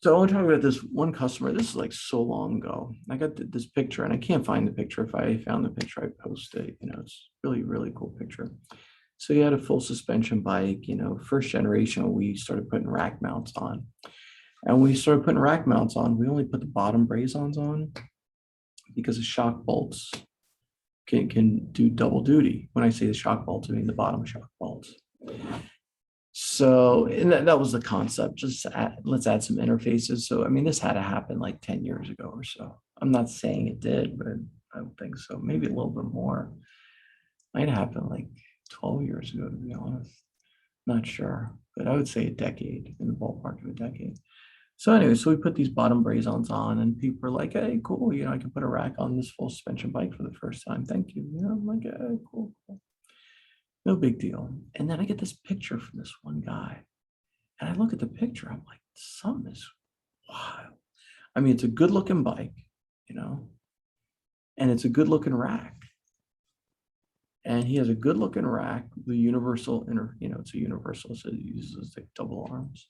So I want to talk about this one customer. This is like so long ago. I got this picture, and I can't find the picture. If I found the picture, I'd post it. It's really, really cool picture. So he had a full suspension bike, first generation. We started putting rack mounts on. And we started putting rack mounts on. We only put the bottom braze-ons on because the shock bolts can do double duty. When I say the shock bolts, I mean the bottom shock bolts. So, and that was the concept. Let's add some interfaces. So, I mean, this had to happen like 10 years ago or so. I'm not saying it did, but I don't think so. Maybe a little bit more. Might happen like 12 years ago, to be honest. Not sure, but I would say a decade, in the ballpark of a decade. So anyway, so we put these bottom braze-ons on, and people were like, "Hey, cool, I can put a rack on this full suspension bike for the first time. Thank you." I'm like, "Hey, cool, cool. No big deal." And then I get this picture from this one guy, and I look at the picture, I'm like, something is wild. I mean, it's a good looking bike, you know, and it's a good looking rack. And he has a good looking rack, the universal it's a universal, so it uses like double arms,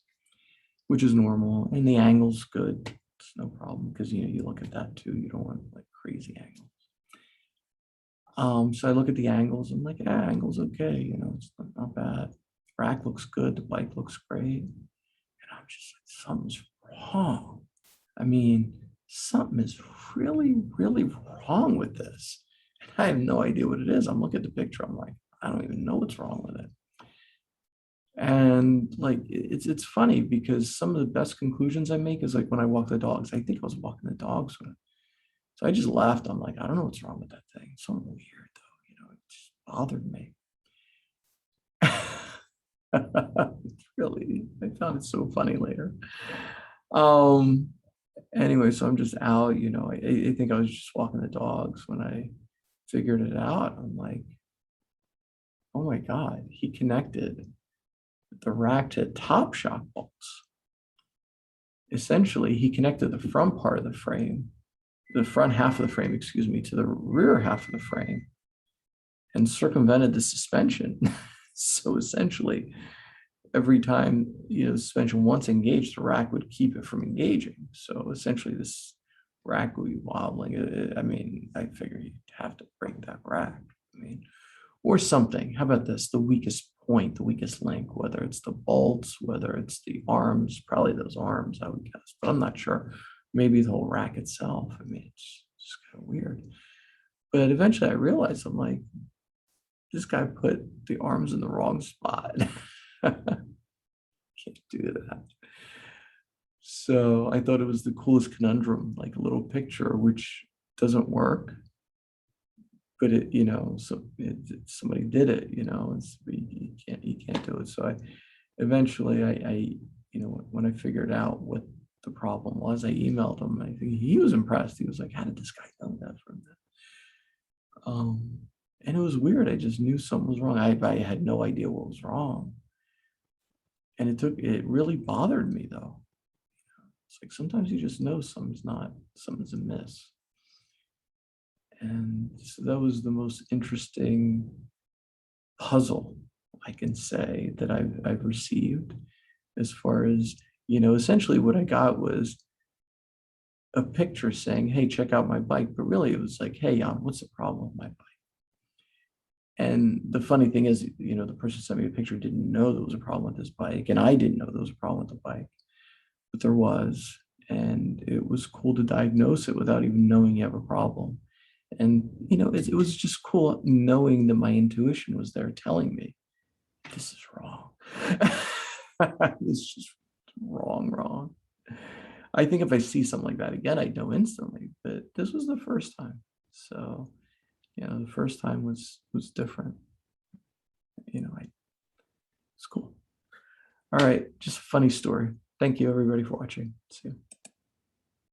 which is normal. And the angle's good. It's no problem because you look at that too. You don't want like crazy angles. So I look at the angles. I'm like, yeah, angle's okay. It's not bad. Rack looks good. The bike looks great. And I'm just like, something's wrong. I mean, something is really, really wrong with this. And I have no idea what it is. I'm looking at the picture. I'm like, I don't even know what's wrong with it. And like, it's funny because some of the best conclusions I make is like when I walk the dogs. I think I was walking the dogs with it. So I just laughed. I'm like, I don't know what's wrong with that thing. It's something weird though. It just bothered me. It's really, I found it so funny later. Um, anyway, so I'm just out, I think I was just walking the dogs when I figured it out. I'm like, oh my God, he connected the rack to top shock bolts. Essentially, he connected the front part of the frame, the front half of the frame, excuse me, to the rear half of the frame and circumvented the suspension. So essentially, every time the suspension once engaged, the rack would keep it from engaging. So essentially, this rack would be wobbling. I mean, I figure you'd have to break that rack. I mean, or something. How about this? The weakest point, the weakest link, whether it's the bolts, whether it's the arms, probably those arms, I would guess, but I'm not sure. Maybe the whole rack itself. I mean, it's just kind of weird. But eventually I realized, I'm like, this guy put the arms in the wrong spot. Can't do that. So I thought it was the coolest conundrum, like a little picture, which doesn't work. But somebody did it, you can't do it. So eventually when I figured out what the problem was, I emailed him. I think he was impressed. He was like, how did this guy know that from that? And it was weird. I just knew something was wrong. I had no idea what was wrong. And it really bothered me though. It's like sometimes you just know something's amiss. And so that was the most interesting puzzle, I can say, that I've received, as far as, essentially what I got was a picture saying, hey, check out my bike. But really it was like, hey, Jan, what's the problem with my bike? And the funny thing is, the person sent me a picture didn't know there was a problem with his bike. And I didn't know there was a problem with the bike, but there was. And it was cool to diagnose it without even knowing you have a problem. And, it was just cool knowing that my intuition was there telling me, this is wrong. It's just wrong. I think if I see something like that again, I'd know instantly, but this was the first time. So, the first time was different. It's cool. All right, just a funny story. Thank you everybody for watching. See you.